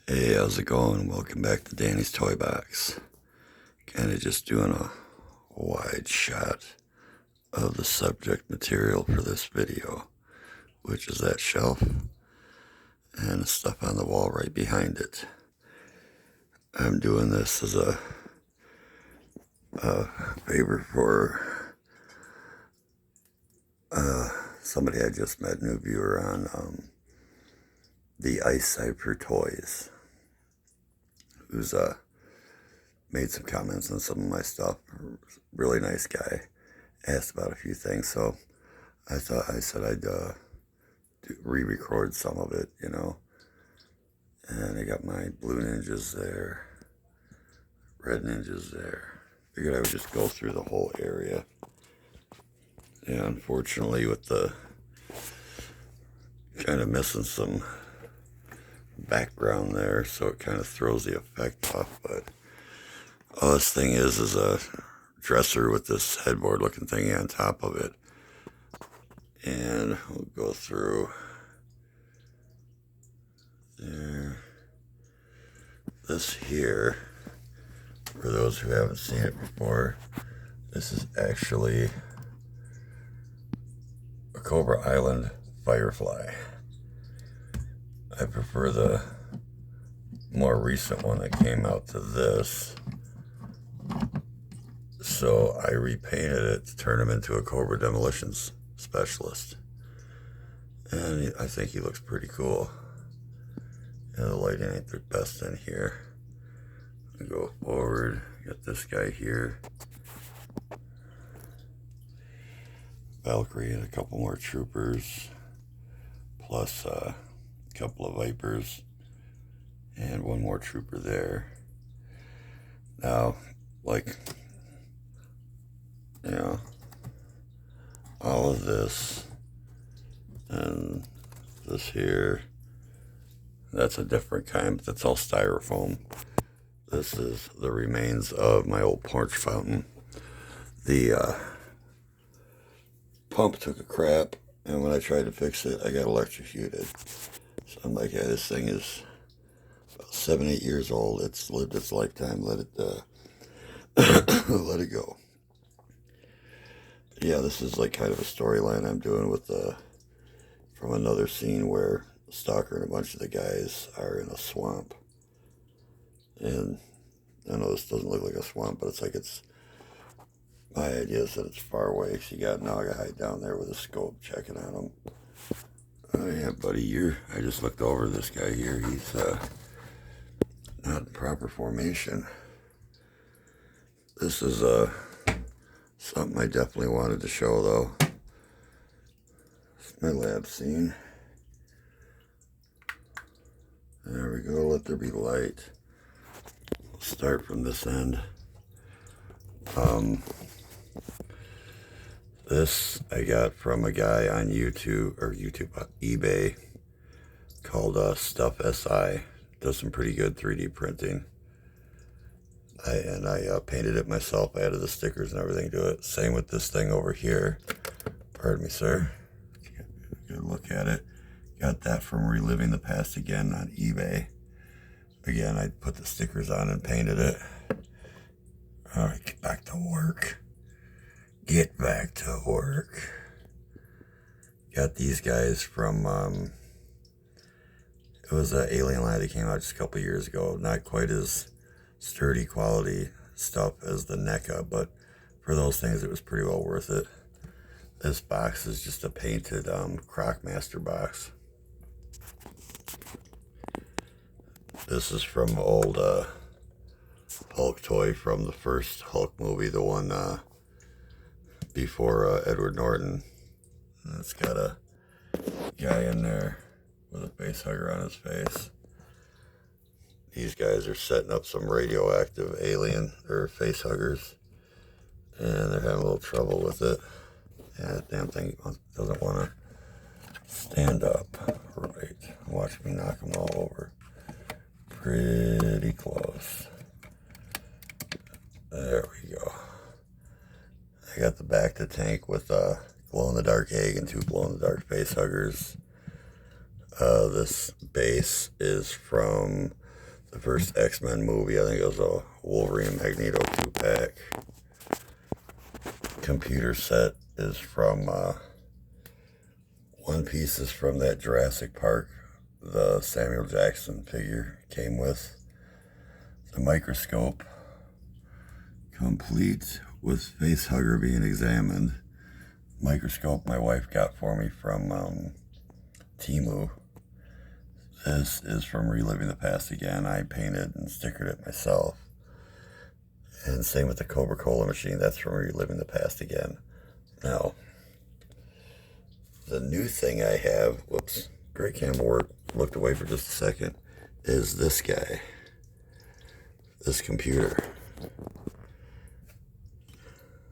Hey, how's it going? Welcome back to Danny's Toy Box. Kind of just doing a wide shot of the subject material for this video, which is that shelf and the stuff on the wall right behind it. I'm doing this as a favor for somebody I just met, new viewer on the Ice Cipher Toys, who's made some comments on some of my stuff. Really nice guy. Asked about a few things, so I said I'd re-record some of it, And I got my blue ninjas there, red ninjas there. Figured I would just go through the whole area. Yeah, unfortunately, with the kind of missing some background there, so it kind of throws the effect off. But all this thing is a dresser with this headboard looking thing on top of it. And we'll go through there. This here, for those who haven't seen it before, this is actually a Cobra Island Firefly. I prefer the more recent one that came out to this, so I repainted it to turn him into a Cobra Demolitions Specialist, and I think he looks pretty cool. And the lighting ain't the best in here. I go forward, got this guy here, Valkyrie and a couple more troopers, plus a couple of Vipers, and one more trooper there. Now, all of this and this here, that's a different kind, but that's all styrofoam. This is the remains of my old porch fountain. The pump took a crap, and when I tried to fix it, I got electrocuted. So I'm like, yeah, this thing is about 7-8 years old. It's lived its lifetime. Let it let it go. But yeah, this is like kind of a storyline I'm doing with from another scene where Stalker and a bunch of the guys are in a swamp. And I know this doesn't look like a swamp, but it's my idea is that it's far away. So you got Naugahyde down there with a scope checking on them. Oh yeah, buddy, I just looked over this guy here. He's not in proper formation. This is something I definitely wanted to show, though. It's my lab scene. There we go. Let there be light. We'll start from this end. This I got from a guy on eBay called Stuff SI. Does some pretty good 3D printing. I painted it myself. I added the stickers and everything to it. Same with this thing over here. Pardon me, sir. Good look at it. Got that from Reliving the Past Again on eBay. Again, I put the stickers on and painted it. All right, get back to work. Get back to work. Got these guys from, it was an Alien line that came out just a couple years ago. Not quite as sturdy quality stuff as the NECA, but for those things, it was pretty well worth it. This box is just a painted Crocmaster box. This is from old Hulk toy from the first Hulk movie, the one before Edward Norton. And it's got a guy in there with a face hugger on his face. These guys are setting up some radioactive alien or face huggers, and they're having a little trouble with it. Yeah, that damn thing doesn't want to stand up right. Watch me knock them all over. Pretty close. There we go. I got the back to tank with a glow-in-the-dark egg and 2 glow-in-the-dark face huggers. This base is from the first X-Men movie. I think it was a Wolverine Magneto 2-pack. Computer set is from one piece is from that Jurassic Park, the Samuel Jackson figure came with. The microscope, complete with face hugger being examined. Microscope my wife got for me from Temu. This is from Reliving the Past Again. I painted and stickered it myself. And same with the Cobra Cola machine. That's from Reliving the Past Again. Now, the new thing I have, whoops, great camera work, looked away for just a second, is this guy. This computer.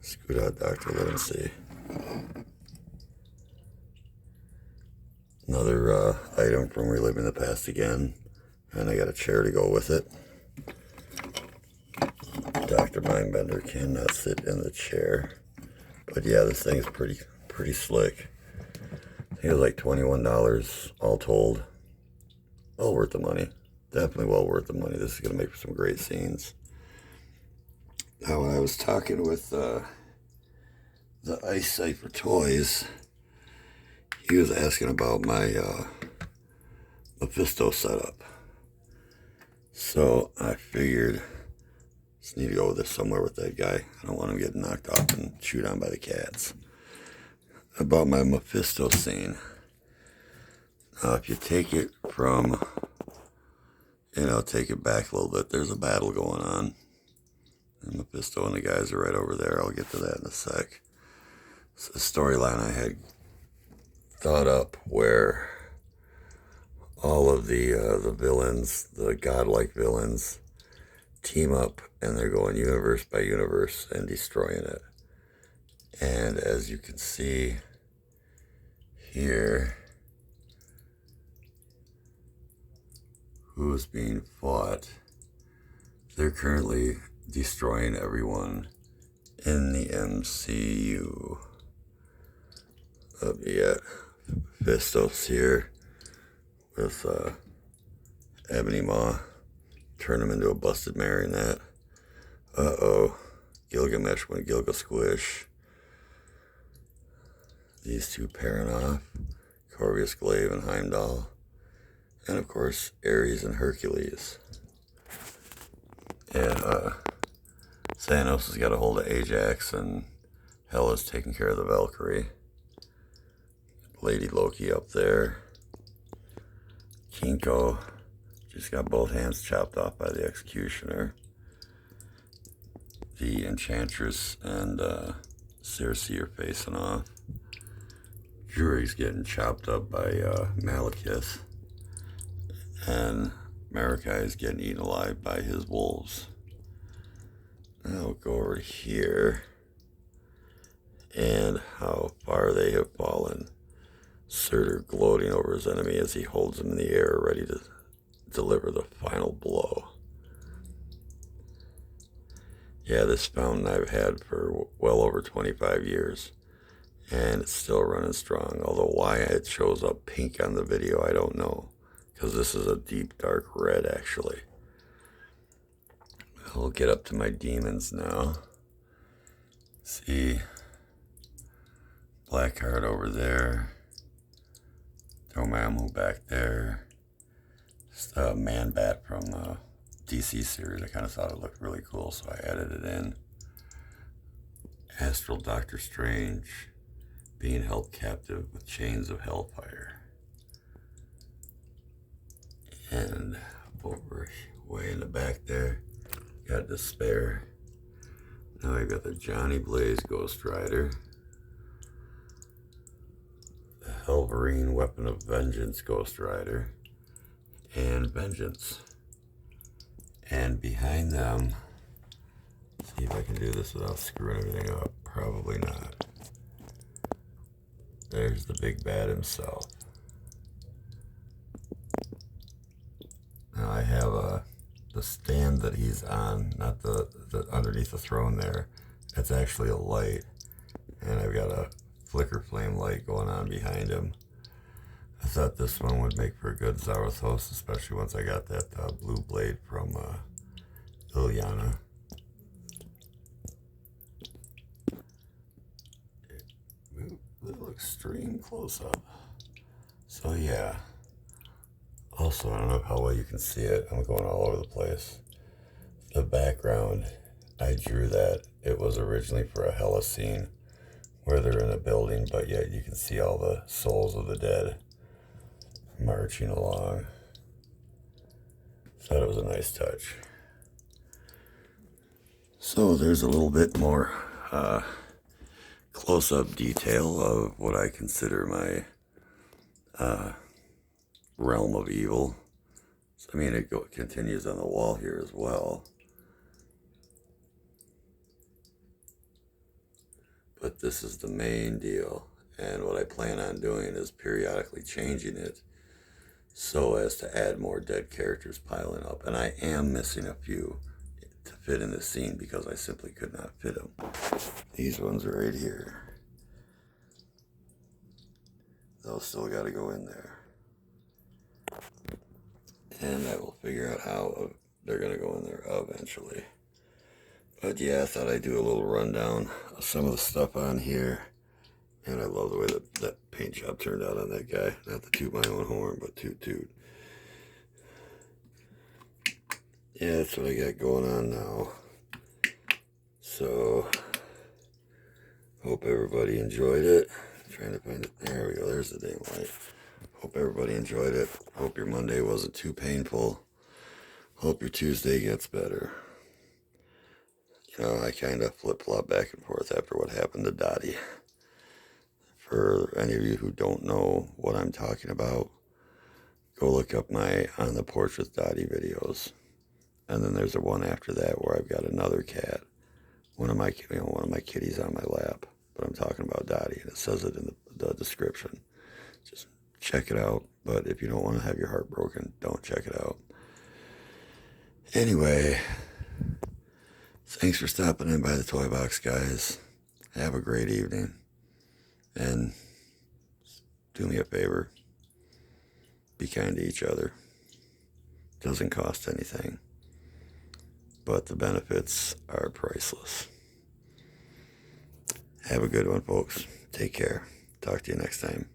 Scoot out, Doctor, let him see. Another item from Reliving the Past Again. And I got a chair to go with it. Dr. Mindbender cannot sit in the chair. But yeah, this thing is pretty slick. I think it was like $21 all told. Well worth the money. Definitely well worth the money. This is going to make for some great scenes. Now, when I was talking with the Ice Cipher Toys, he was asking about my Mephisto setup. So I figured, just need to go with this somewhere with that guy. I don't want him getting knocked off and chewed on by the cats. About my Mephisto scene. Now, if you take it from, take it back a little bit, there's a battle going on. And Mephisto and the guys are right over there. I'll get to that in a sec. It's a storyline I had thought up where all of the villains, the godlike villains, team up and they're going universe by universe and destroying it. And as you can see here, who's being fought, they're currently destroying everyone in the MCU. Yet Fistos here with Ebony Maw, turn him into a busted marionette. Gilgamesh went Gilga Squish. These two pairing off, Corvus Glaive and Heimdall. And of course, Ares and Hercules. And Thanos has got a hold of Ajax, and Hela's taking care of the Valkyrie. Lady Loki up there. Kinko just got both hands chopped off by the Executioner. The Enchantress and Circe are facing off. Jury's getting chopped up by Malekith. And Malachi is getting eaten alive by his wolves. Now we'll go over here. And how far they have fallen. Surtur gloating over his enemy as he holds him in the air, ready to deliver the final blow. Yeah, this fountain I've had for well over 25 years. And it's still running strong. Although why it shows up pink on the video, I don't know. Because this is a deep, dark red, actually. I'll get up to my demons now. See. Blackheart over there. Dormammu back there. Just a Man-Bat from the DC series. I kind of thought it looked really cool, so I added it in. Astral Doctor Strange being held captive with chains of hellfire. And over way in the back there, got Despair. Now I got the Johnny Blaze Ghost Rider. The Helverine Weapon of Vengeance Ghost Rider. And Vengeance. And behind them, see if I can do this without screwing everything up. Probably not. There's the big bad himself. Now I have the stand that he's on, not the underneath the throne there. That's actually a light. And I've got a flicker flame light going on behind him. I thought this one would make for a good Zarathos, especially once I got that blue blade from Ilyana. Little extreme close up. So yeah. Also, I don't know how well you can see it. I'm going all over the place. The background, I drew that. It was originally for a Hela scene where they're in a building, but yet you can see all the souls of the dead marching along. Thought it was a nice touch. So there's a little bit more close-up detail of what I consider my realm of evil. So, I mean, it continues on the wall here as well. But this is the main deal. And what I plan on doing is periodically changing it so as to add more dead characters piling up. And I am missing a few to fit in this scene because I simply could not fit them. These ones are right here. Those still got to go in there. And I will figure out how they're going to go in there eventually. But yeah, I thought I'd do a little rundown of some of the stuff on here. And I love the way that paint job turned out on that guy. Not to toot my own horn, but toot. Yeah, that's what I got going on now. So, hope everybody enjoyed it. I'm trying to find it. There we go. There's the dang light. Hope everybody enjoyed it. Hope your Monday wasn't too painful. Hope your Tuesday gets better. You know, I kind of flip-flop back and forth after what happened to Dottie. For any of you who don't know what I'm talking about, go look up my On the Porch with Dottie videos. And then there's a one after that where I've got another cat. One of my kitties on my lap. But I'm talking about Dottie, and it says it in the description. Just check it out. But if you don't want to have your heart broken, don't check it out. Anyway, thanks for stopping in by the Toy Box, guys. Have a great evening. And do me a favor. Be kind to each other. Doesn't cost anything. But the benefits are priceless. Have a good one, folks. Take care. Talk to you next time.